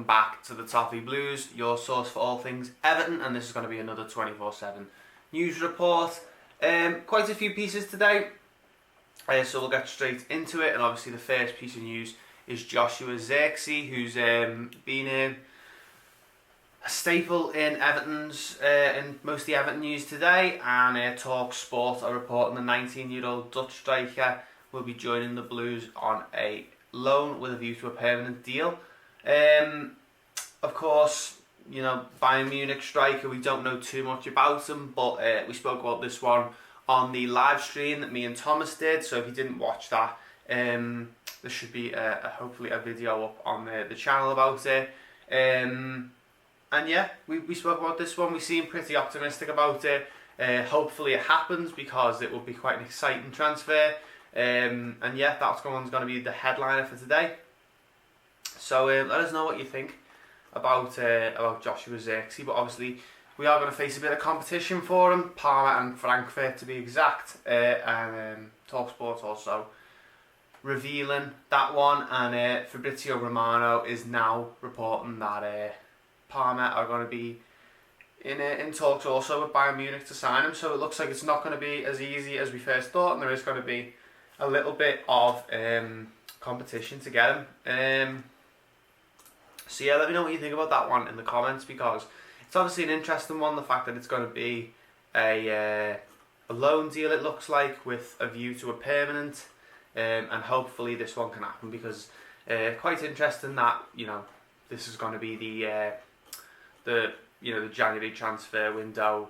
back to the Toffee Blues, your source for all things Everton, and this is going to be another 24/7 news report. Quite a few pieces today, so we'll get straight into it. And obviously the first piece of news is Joshua Zirkzee, who's been a staple in Everton's in most of the Everton news today, and Talk Sport are reporting the 19-year-old Dutch striker will be joining the Blues on a loan with a view to a permanent deal. Of course, you know, Bayern Munich striker, we don't know too much about him, but we spoke about this one on the live stream that me and Thomas did, so if you didn't watch that, there should be hopefully a video up on the channel about it. And yeah, we spoke about this one. We seem pretty optimistic about it. Hopefully it happens, because it will be quite an exciting transfer. And yeah, that's going to be the headliner for today. So let us know what you think about Joshua Zirkzee. But obviously we are going to face a bit of competition for him, Parma and Frankfurt to be exact. And TalkSport also revealing that one. And Fabrizio Romano is now reporting that Parma are going to be in talks also with Bayern Munich to sign him. So it looks like it's not going to be as easy as we first thought, and there is going to be a little bit of competition to get him. So yeah, let me know what you think about that one in the comments, because it's obviously an interesting one, the fact that it's going to be a loan deal, it looks like, with a view to a permanent, and hopefully this one can happen, because quite interesting that, you know, this is going to be the January transfer window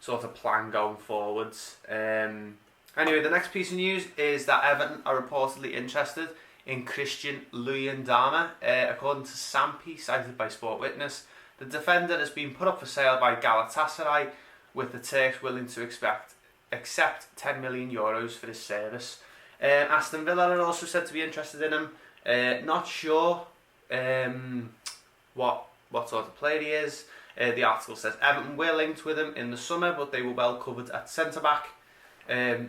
sort of plan going forwards. Anyway, the next piece of news is that Everton are reportedly interested in Christian Luyendama. According to Sampi, cited by Sport Witness, the defender has been put up for sale by Galatasaray, with the Turks willing to accept 10 million euros for his service. Aston Villa are also said to be interested in him. Not sure what sort of player he is. The article says Everton were linked with him in the summer, but they were well covered at centre-back.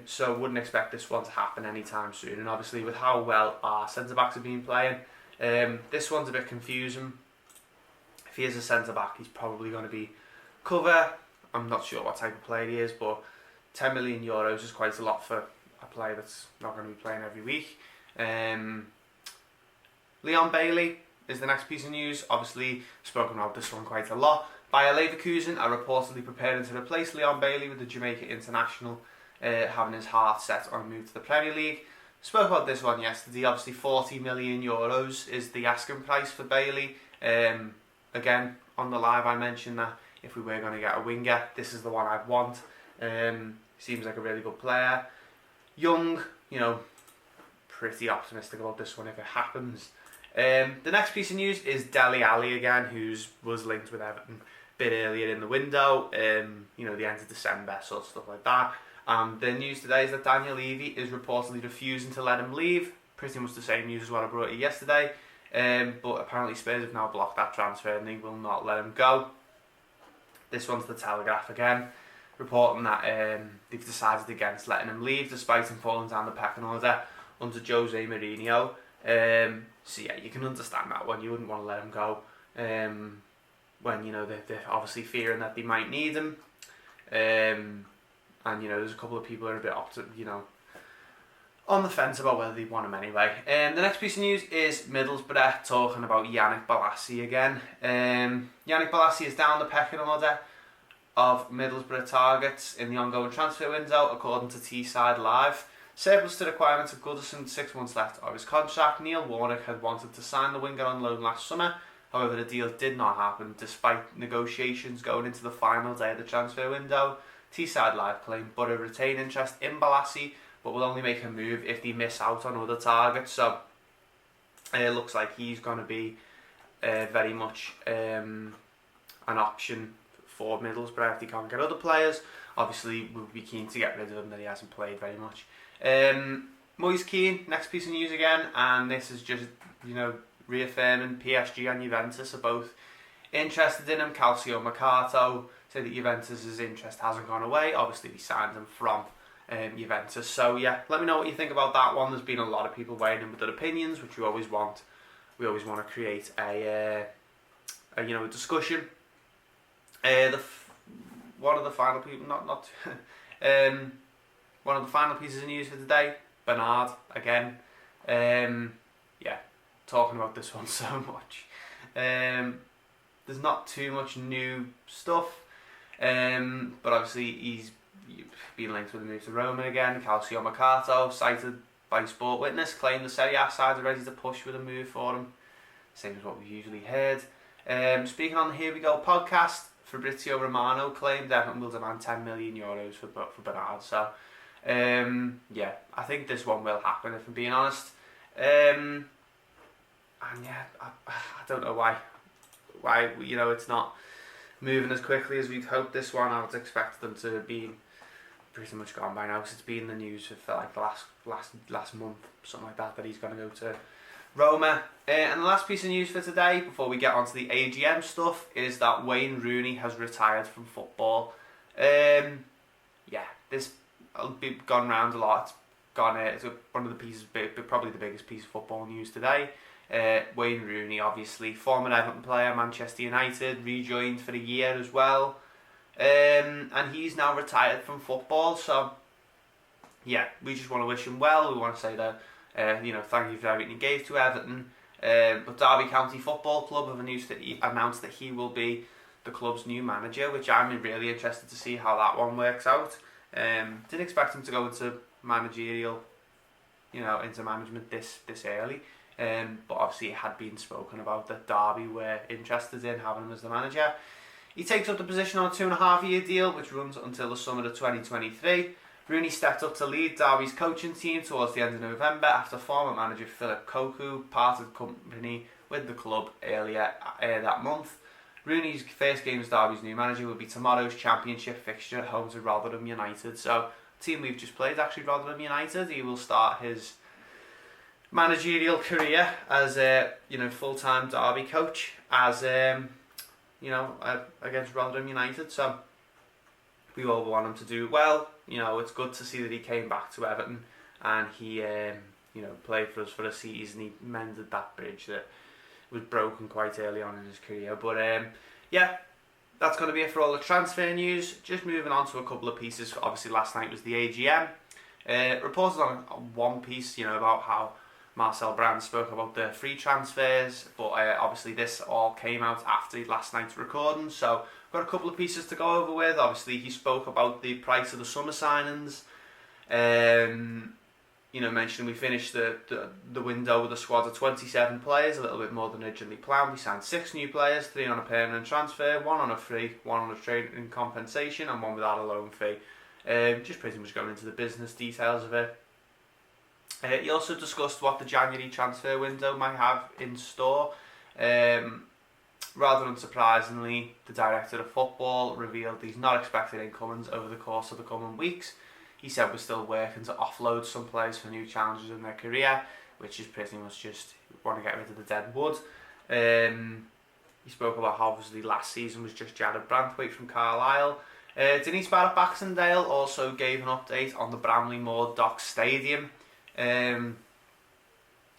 So wouldn't expect this one to happen anytime soon. And obviously with how well our centre-backs have been playing, this one's a bit confusing. If he is a centre-back, he's probably going to be cover. I'm not sure what type of player he is, but 10 million euros is quite a lot for a player that's not going to be playing every week. Leon Bailey is the next piece of news. Obviously spoken about this one quite a lot. Bayer Leverkusen are reportedly preparing to replace Leon Bailey, with the Jamaica international having his heart set on a move to the Premier League. Spoke about this one yesterday. Obviously 40 million euros is the asking price for Bailey. Again, on the live I mentioned that if we were going to get a winger, this is the one I'd want. Seems like a really good player. Young, you know, pretty optimistic about this one if it happens. The next piece of news is Dele Alli again, who was linked with Everton a bit earlier in the window, you know, the end of December, sort of stuff like that. The news today is that Daniel Levy is reportedly refusing to let him leave. Pretty much the same news as what I brought you yesterday. But apparently Spurs have now blocked that transfer and they will not let him go. This one's the Telegraph again, reporting that they've decided against letting him leave, despite him falling down the pecking order under Jose Mourinho. So yeah, you can understand that one. You wouldn't want to let him go when, you know, they're obviously fearing that they might need him. And you know, there's a couple of people who are a bit on the fence about whether they want him anyway. The next piece of news is Middlesbrough talking about Yannick Bolasie again. Yannick Bolasie is down the pecking order of Middlesbrough targets in the ongoing transfer window, according to Teesside Live. Surplus to requirements of Goodison, 6 months left of his contract. Neil Warnock had wanted to sign the winger on loan last summer. However, the deal did not happen, despite negotiations going into the final day of the transfer window. Teesside Live claim Borough retain interest in Bolasie, but will only make a move if they miss out on other targets. So it looks like he's going to be very much an option for Middlesbrough if they can't get other players. Obviously, we'll be keen to get rid of him, that he hasn't played very much. Moise Kean, next piece of news again, and this is just, you know, reaffirming PSG and Juventus are both interested in him. Calcio Mercato said that Juventus' interest hasn't gone away. Obviously, they signed him from Juventus. So yeah, let me know what you think about that one. There's been a lot of people weighing in with their opinions, which we always want. We always want to create a a discussion. One of the final people, one of the final pieces of news for today, Bernard again. Talking about this one so much. There's not too much new stuff, but obviously he's been linked with a move to Roma again. Calcio Mercato, cited by Sport Witness, claimed the Serie A side are ready to push with a move for him. Same as what we've usually heard. Speaking on the Here We Go podcast, Fabrizio Romano claimed Everton will demand €10 million for Bernard. So, I think this one will happen, if I'm being honest. I don't know why it's not moving as quickly as we'd hoped. This one, I would expect them to be pretty much gone by now, because it's been in the news for like the last month, something like that he's going to go to Roma. And the last piece of news for today, before we get onto the AGM stuff, is that Wayne Rooney has retired from football. This will be gone round a lot. It's one of the pieces, probably the biggest piece of football news today. Wayne Rooney, obviously former Everton player, Manchester United, rejoined for a year as well, and he's now retired from football. So we just want to wish him well. We want to say that thank you for everything you gave to Everton. But Derby County Football Club have announced that he will be the club's new manager, which I'm really interested to see how that one works out. Didn't expect him to go into management this early. But obviously it had been spoken about that Derby were interested in having him as the manager. He takes up the position on a 2.5-year deal, which runs until the summer of 2023. Rooney stepped up to lead Derby's coaching team towards the end of November after former manager Philip Cocu parted company with the club earlier that month. Rooney's first game as Derby's new manager will be tomorrow's championship fixture at home to Rotherham United. So, the team we've just played, actually Rotherham United. He will start his managerial career as a full-time Derby coach against Rotherham United. So we all want him to do well. It's good to see that he came back to Everton and he played for us for a season. He mended that bridge that was broken quite early on in his career. But that's going to be it for all the transfer news. Just moving on to a couple of pieces. Obviously last night was the AGM. Reported on one piece about how Marcel Brand spoke about the free transfers, but obviously this all came out after last night's recording, so I've got a couple of pieces to go over with. Obviously he spoke about the price of the summer signings, mentioning we finished the window with a squad of 27 players, a little bit more than originally planned. We signed 6 new players, 3 on a permanent transfer, 1 on a free, 1 on a training compensation and 1 without a loan fee. Just pretty much going into the business details of it. He also discussed what the January transfer window might have in store. Rather unsurprisingly, the director of football revealed he's not expecting incomings over the course of the coming weeks. He said we're still working to offload some players for new challenges in their career, which is pretty much just want to get rid of the dead wood. He spoke about how obviously last season was just Jared Branthwaite from Carlisle. Denise Barrett-Baxendale also gave an update on the Bramley Moor Docks Stadium. In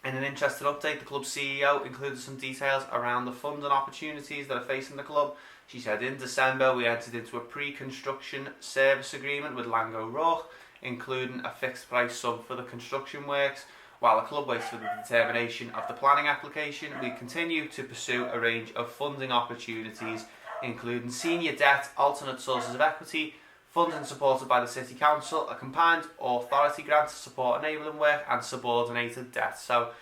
an interesting update, the club's CEO included some details around the funding opportunities that are facing the club. She said, in December we entered into a pre-construction service agreement with Lang O'Rourke, including a fixed price sum for the construction works. While the club waits for the determination of the planning application, we continue to pursue a range of funding opportunities, including senior debt, alternate sources of equity, funding supported by the City Council, a combined authority grant to support enabling work, and subordinated debt. So,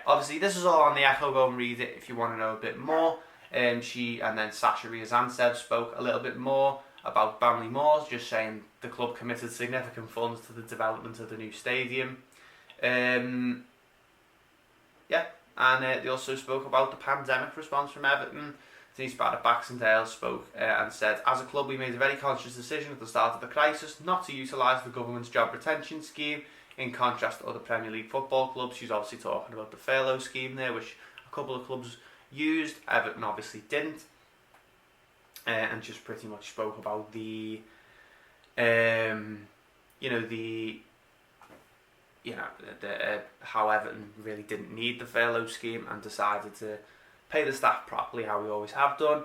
obviously this is all on the Echo. Go and read it if you want to know a bit more. She and then Sasha Riazantsev spoke a little bit more about Bramley Moors, just saying the club committed significant funds to the development of the new stadium. And they also spoke about the pandemic response from Everton. Denise Barrett-Baxendale spoke and said, as a club we made a very conscious decision at the start of the crisis not to utilise the government's job retention scheme in contrast to other Premier League football clubs. She's obviously talking about the furlough scheme there, which a couple of clubs used. Everton obviously didn't. And just pretty much spoke about the how Everton really didn't need the furlough scheme and decided to pay the staff properly how we always have done.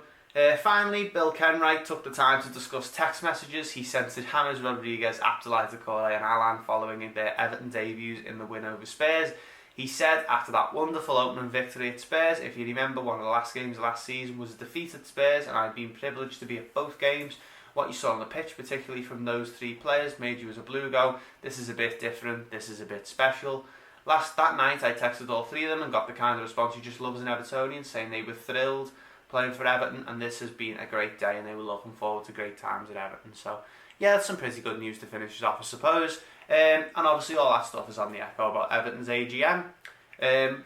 Finally, Bill Kenwright took the time to discuss text messages he sent to James Rodriguez, Abdoulaye Doucouré and Alan following their Everton debuts in the win over Spurs. He said after that wonderful opening victory at Spurs, if you remember, one of the last games of last season was a defeat at Spurs, and I've been privileged to be at both games. What you saw on the pitch, particularly from those three players, made you as a Blue go, this is a bit different, this is a bit special. That night I texted all three of them and got the kind of response you just love as an Evertonian, saying they were thrilled playing for Everton, and this has been a great day and they were looking forward to great times at Everton. So yeah, that's some pretty good news to finish us off, I suppose. And obviously all that stuff is on the Echo about Everton's AGM.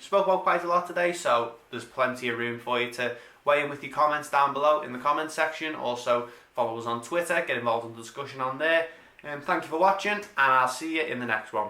Spoke about quite a lot today, so there's plenty of room for you to weigh in with your comments down below in the comments section. Also follow us on Twitter, get involved in the discussion on there. Thank you for watching, and I'll see you in the next one.